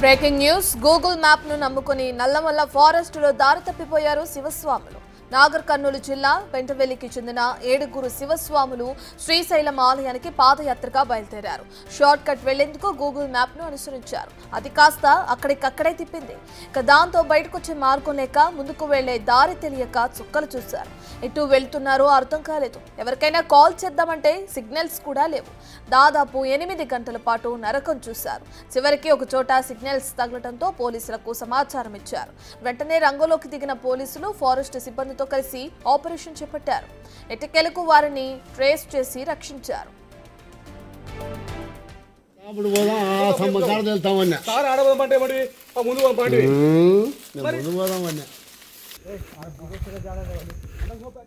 Breaking news Google map ను నమ్ముకొని Nallamala forest లో దారి తప్పిపోయారు శివస్వాములు. నాగర్ కర్నూలు జిల్లా పెంటవెల్లికి చెందిన 7 శివస్వాములు శ్రీశైలం ఆలయానికి పాదయాత్రగా బయలుదేరారు. షార్ట్ కట్ వెళ్లేందుకు గూగుల్ మ్యాప్ ను అనుసరించారు. అది కాస్త అక్కడికక్కడే తిప్పింది. దాంతో బయటకొచ్చే మార్గం లేక ముందుకు వెళ్లే దారి తెలియక చుక్కలు చూశారు. ఎటు వెళ్తున్నారో అర్థం కాలేదు. ఎవరికైనా కాల్ చేద్దామంటే సిగ్నల్స్ కూడా లేవు. దాదాపు 8 గంటల పాటు నరకం చూశారు. చివరికి ఒక చోట సిగ్నల్స్ తగలడంతో పోలీసులకు సమాచారం ఇచ్చారు. వెంటనే రంగంలోకి దిగిన పోలీసులు ఫారెస్ట్ సిబ్బంది తో కలిసి ఆపరేషన్ చేపట్టారు. ఎట్టకేలకు వారిని ట్రేస్ చేసి రక్షించారు.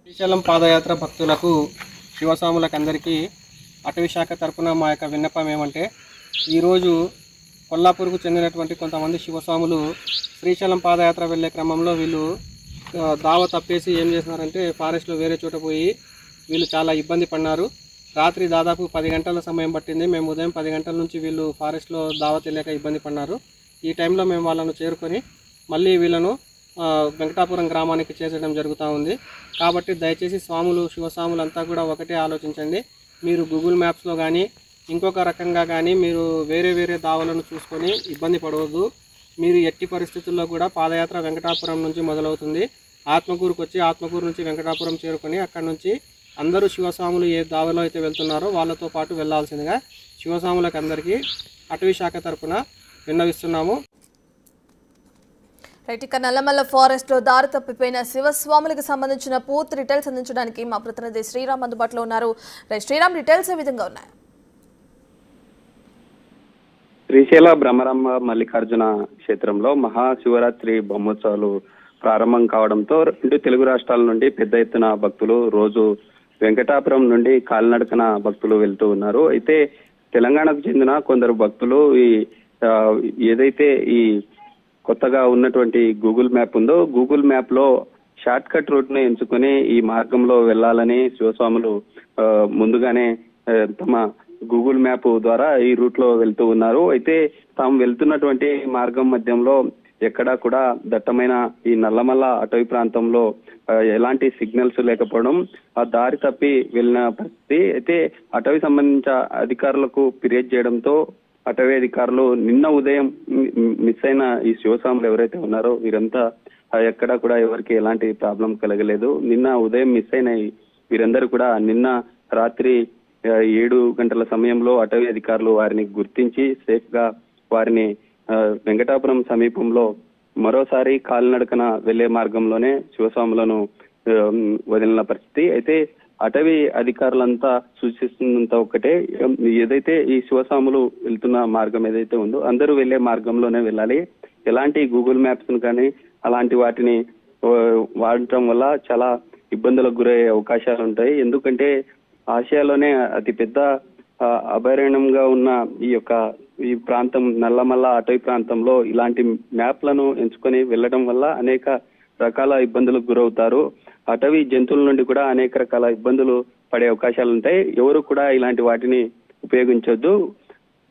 శ్రీశైలం పాదయాత్ర భక్తులకు శివస్వాములకు అందరికీ అటవీ శాఖ తరపున మా యొక్క విన్నపం ఏమంటే, ఈరోజు కొల్లాపూర్కు చెందినటువంటి కొంతమంది శివస్వాములు శ్రీశైలం పాదయాత్ర వెళ్ళే క్రమంలో వీళ్ళు దావ తప్పేసి ఏం చేస్తున్నారంటే ఫారెస్ట్లో వేరే చోట పోయి వీళ్ళు చాలా ఇబ్బంది పడినారు. రాత్రి దాదాపు 10 గంటల సమయం పట్టింది. మేము ఉదయం 10 గంటల నుంచి వీళ్ళు ఫారెస్ట్లో దావ తెలియక ఇబ్బంది పడినారు. ఈ టైంలో మేము వాళ్ళను చేరుకొని మళ్ళీ వీళ్ళను వెంకటాపురం గ్రామానికి చేర్చడం జరుగుతూ ఉంది. కాబట్టి దయచేసి స్వాములు శివస్వాములు అంతా కూడా ఒకటే ఆలోచించండి. మీరు గూగుల్ మ్యాప్స్లో కానీ ఇంకొక రకంగా కానీ మీరు వేరే దావలను చూసుకొని ఇబ్బంది పడవద్దు. మీరు ఎట్టి పరిస్థితుల్లో కూడా పాదయాత్ర వెంకటాపురం నుంచి మొదలవుతుంది. ఆత్మకూరుకు వచ్చి ఆత్మకూరు నుంచి వెంకటాపురం చేరుకొని అక్కడ నుంచి అందరూ శివస్వాములు ఏ దావలో అయితే వెళ్తున్నారో వాళ్ళతో పాటు వెళ్లాల్సిందిగా శివస్వాములకు అందరికీ అటవీ శాఖ తరపున విన్నవిస్తున్నాము. ఇక నల్లమల్ల ఫారెస్ట్ లో దారి తప్పిపోయిన శివస్వాములకు సంబంధించిన పూర్తి డీటెయిల్స్ అందించడానికి మా ప్రతినిధి శ్రీరామ్ అందుబాటులో ఉన్నారు. శ్రీరామ్, డీటెయిల్స్ ఏ విధంగా ఉన్నాయి? శ్రీశైల బ్రహ్మరమ్మ మల్లికార్జున క్షేత్రంలో మహాశివరాత్రి బ్రహ్మోత్సవాలు ప్రారంభం కావడంతో 2 తెలుగు రాష్ట్రాల నుండి పెద్ద ఎత్తున భక్తులు రోజు వెంకటాపురం నుండి కాలినడకన భక్తులు వెళ్తూ ఉన్నారు. అయితే తెలంగాణకు చెందిన కొందరు భక్తులు ఏదైతే ఈ కొత్తగా ఉన్నటువంటి గూగుల్ మ్యాప్ ఉందో గూగుల్ మ్యాప్ లో షార్ట్ కట్ రూట్ ను ఎంచుకొని ఈ మార్గంలో వెళ్లాలని శివస్వాములు ముందుగానే తమ గూగుల్ మ్యాప్ ద్వారా ఈ రూట్ లో వెళ్తూ ఉన్నారు. అయితే తాము వెళ్తున్నటువంటి మార్గం మధ్యంలో ఎక్కడా కూడా దట్టమైన ఈ నల్లమల్ల అటవీ ప్రాంతంలో ఎలాంటి సిగ్నల్స్ లేకపోవడం, ఆ దారి తప్పి వెళ్ళిన పరిస్థితి. అయితే అటవీ సంబంధించిన అధికారులకు ఫిర్యాదు చేయడంతో అటవీ అధికారులు నిన్న ఉదయం మిస్ అయిన ఈ శివస్వాములు ఎవరైతే ఉన్నారో వీరంతా ఎక్కడా కూడా ఎవరికి ఎలాంటి ప్రాబ్లం కలగలేదు. నిన్న ఉదయం మిస్ అయిన వీరందరూ కూడా నిన్న రాత్రి 7 గంటల సమయంలో అటవీ అధికారులు వారిని గుర్తించి సేఫ్ గా వారిని వెంకటాపురం సమీపంలో మరోసారి కాలినడకన వెళ్లే మార్గంలోనే శివస్వాములను వదిలిన పరిస్థితి. అయితే అటవీ అధికారులంతా సూచిస్తున్నంత ఒకటే, ఏదైతే ఈ శివస్వాములు వెళ్తున్న మార్గం ఏదైతే ఉందో అందరూ వెళ్లే మార్గంలోనే వెళ్ళాలి. ఎలాంటి గూగుల్ మ్యాప్స్ కానీ అలాంటి వాటిని వాడటం వల్ల చాలా ఇబ్బందులకు గురయ్యే అవకాశాలు ఉంటాయి. ఎందుకంటే ఆసియాలోనే అతి పెద్ద అభయారణ్యంగా ఉన్న ఈ ప్రాంతం నల్లమల్ల అటవీ ప్రాంతంలో ఇలాంటి మ్యాప్లను ఎంచుకొని వెళ్లడం వల్ల అనేక రకాల ఇబ్బందులకు గురవుతారు. అటవీ జంతువుల నుండి కూడా అనేక రకాల ఇబ్బందులు పడే అవకాశాలు ఉంటాయి. ఎవరు కూడా ఇలాంటి వాటిని ఉపయోగించొద్దు.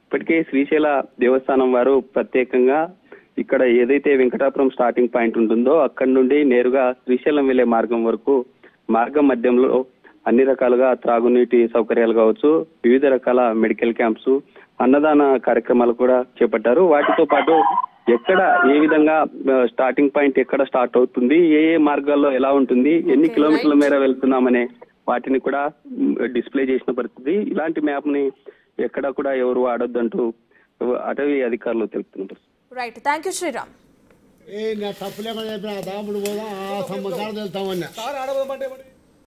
ఇప్పటికే శ్రీశైల దేవస్థానం వారు ప్రత్యేకంగా ఇక్కడ ఏదైతే వెంకటాపురం స్టార్టింగ్ పాయింట్ ఉంటుందో అక్కడి నుండి నేరుగా శ్రీశైలం వెళ్లే మార్గం వరకు మార్గం మధ్యంలో అన్ని రకాలుగా త్రాగునీటి సౌకర్యాలు కావచ్చు, వివిధ రకాల మెడికల్ క్యాంప్స్, అన్నదాన కార్యక్రమాలు కూడా చేపట్టారు. వాటితో పాటు ఎక్కడ ఏ విధంగా స్టార్టింగ్ పాయింట్ ఎక్కడ స్టార్ట్ అవుతుంది, ఏ మార్గాల్లో ఎలా ఉంటుంది, ఎన్ని కిలోమీటర్ల మేర వెళ్తున్నామనే వాటిని కూడా డిస్ప్లే చేసిన పరిస్థితి. ఇలాంటి మ్యాప్ ని ఎక్కడ కూడా ఎవరు వాడొద్దంటూ అటవీ అధికారులు తెలుపుతున్నారు. Right, thank you Sriram. తప్పులేమని చెప్పిన దాముడు పోదాం